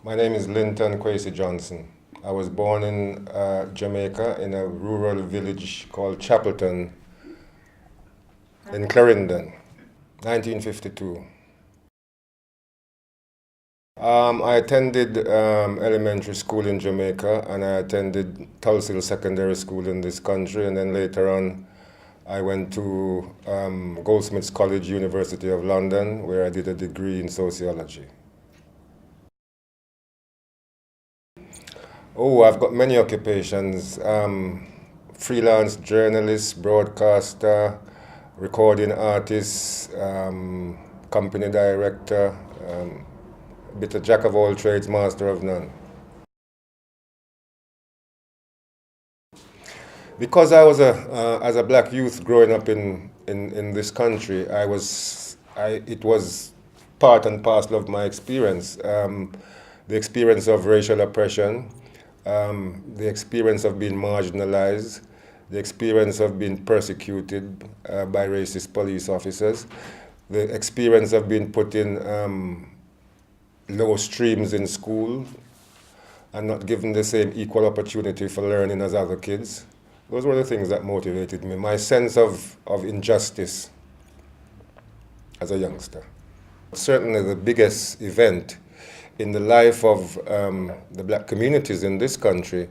My name is LintonKwesiJohnson. I was born in Jamaica in a rural village called Chapelton in Clarendon, 1952. I attended elementary school in Jamaica, and I attended Tulsa Secondary School in this country, and then later on I went to Goldsmiths College, University of London, where I did a degree in sociology. Oh, I've got many occupations. Freelance journalist, broadcaster, recording artist, company director, a bit of jack of all trades, master of none. Because I was as a black youth growing up in this country, it was part and parcel of my experience. The experience of racial oppression, the experience of being marginalized, the experience of being persecuted by racist police officers, the experience of being put in low streams in school and not given the same equal opportunity for learning as other kids. Those were the things that motivated me. My sense of injustice as a youngster. Certainly the biggest event in the life of the black communities in this country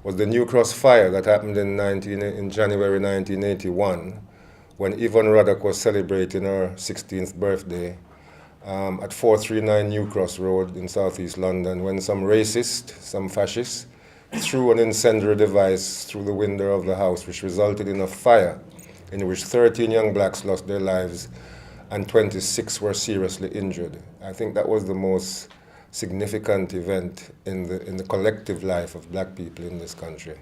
was the New Cross fire that happened in January 1981, when Yvonne Ruddock was celebrating her 16th birthday at 439 New Cross Road in southeast London, when some racist, some fascists, threw an incendiary device through the window of the house, which resulted in a fire in which 13 young blacks lost their lives and 26 were seriously injured. I think that was the most significant event in the collective life of black people in this country.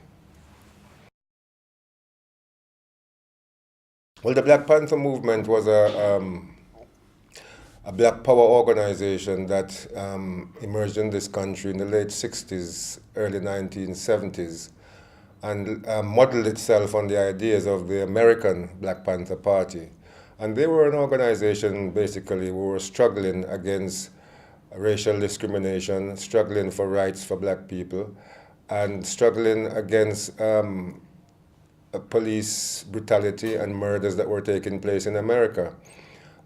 Well, the Black Panther movement was a black power organization that emerged in this country in the late 60s, early 1970s, and modeled itself on the ideas of the American Black Panther Party. And they were an organization, basically, who were struggling against racial discrimination, struggling for rights for black people, and struggling against police brutality and murders that were taking place in America.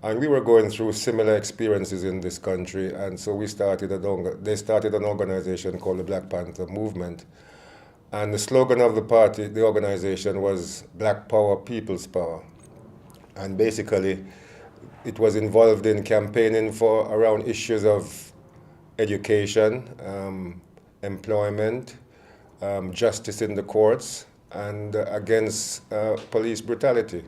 And we were going through similar experiences in this country, and so they started an organization called the Black Panther Movement. And the slogan of the organization was Black Power, People's Power. And basically, it was involved in campaigning around issues of education, employment, justice in the courts, and against police brutality.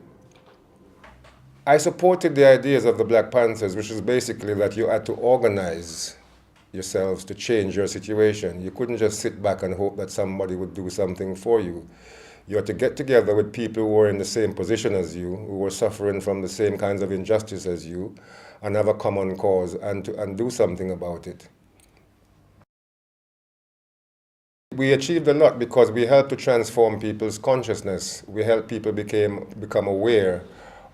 I supported the ideas of the Black Panthers, which is basically that you had to organize yourselves to change your situation. You couldn't just sit back and hope that somebody would do something for you. You had to get together with people who were in the same position as you, who were suffering from the same kinds of injustice as you, and have a common cause and do something about it. We achieved a lot because we helped to transform people's consciousness. We helped people become aware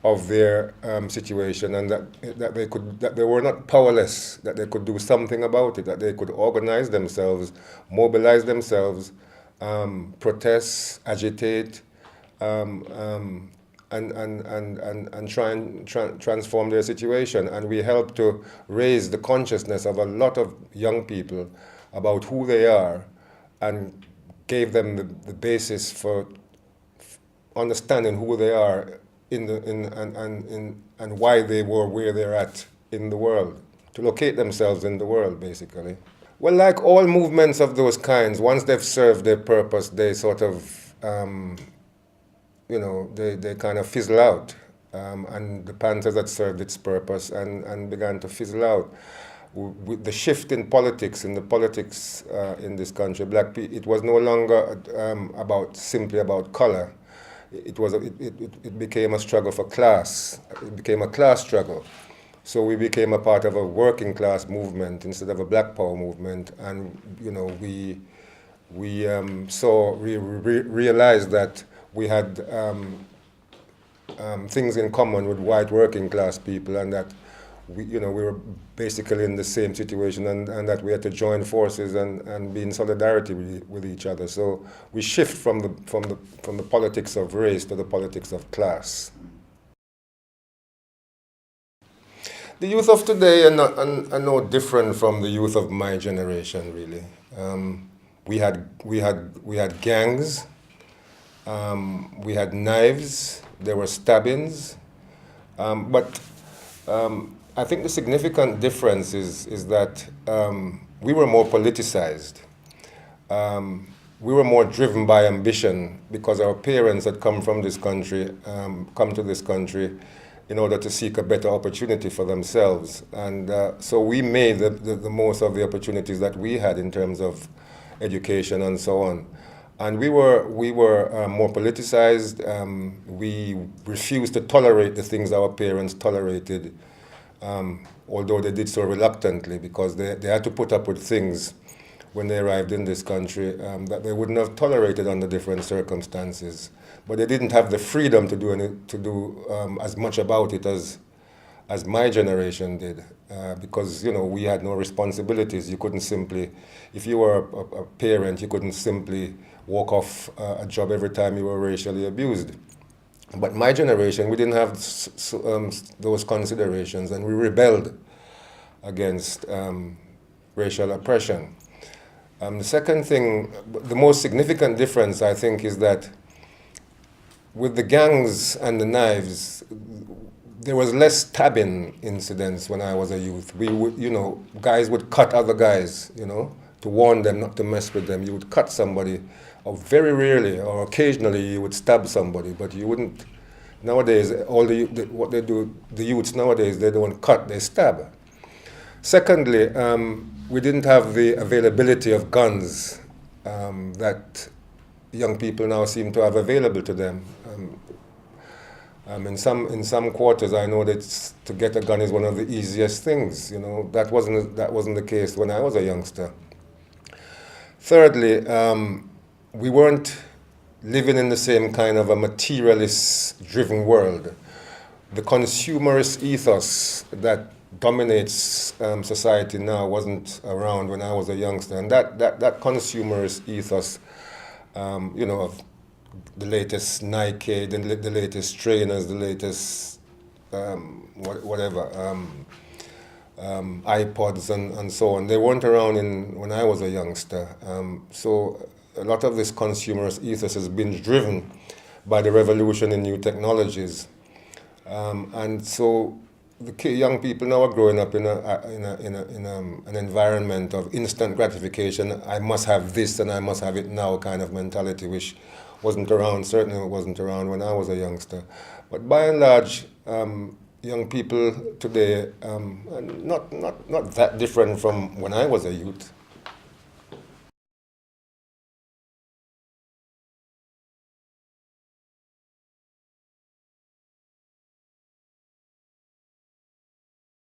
of their situation, and that they were not powerless, that they could do something about it, that they could organize themselves, mobilize themselves, protest, agitate, and try and transform their situation. And we helped to raise the consciousness of a lot of young people about who they are, and gave them the basis for understanding who they are and why they were where they're at in the world, to locate themselves in the world, basically. Well, like all movements of those kinds, once they've served their purpose, they sort of, they kind of fizzle out. And the Panthers had served its purpose and began to fizzle out. With the shift in politics, in this country, it was no longer simply about color. It became a struggle for class. It became a class struggle. So we became a part of a working class movement instead of a black power movement, and we realized that we had things in common with white working class people, and that we were basically in the same situation, and that we had to join forces and be in solidarity with each other. So we shift from the politics of race to the politics of class. The youth of today are no different from the youth of my generation, really. We had gangs, we had knives, there were stabbings, but I think the significant difference is that we were more politicized. We were more driven by ambition because our parents had come from this country, come to this country in order to seek a better opportunity for themselves. And so we made the most of the opportunities that we had in terms of education and so on. And we were more politicized. We refused to tolerate the things our parents tolerated, although they did so reluctantly because they had to put up with things when they arrived in this country that they wouldn't have tolerated under different circumstances. But they didn't have the freedom to do as much about it as my generation did, because we had no responsibilities. You couldn't simply, if you were a parent, you couldn't simply walk off a job every time you were racially abused. But my generation, we didn't have those considerations, and we rebelled against racial oppression. The second thing, the most significant difference, I think, is that with the gangs and the knives, there was less stabbing incidents when I was a youth. We would, guys would cut other guys, to warn them not to mess with them. You would cut somebody, or very rarely or occasionally you would stab somebody, but you wouldn't. Nowadays, what they do, the youths nowadays, they don't cut, they stab. Secondly, we didn't have the availability of guns that young people now seem to have available to them. In some quarters, I know that to get a gun is one of the easiest things. That wasn't the case when I was a youngster. Thirdly, we weren't living in the same kind of a materialist-driven world. The consumerist ethos that dominates society now wasn't around when I was a youngster, and that consumerist ethos, of the latest Nike, the latest trainers, the latest iPods and so on. They weren't around when I was a youngster. So a lot of this consumerist ethos has been driven by the revolution in new technologies, and so the young people now are growing up in an environment of instant gratification. I must have this and I must have it now kind of mentality, which wasn't around, certainly wasn't around when I was a youngster. But by and large, young people today are not that different from when I was a youth.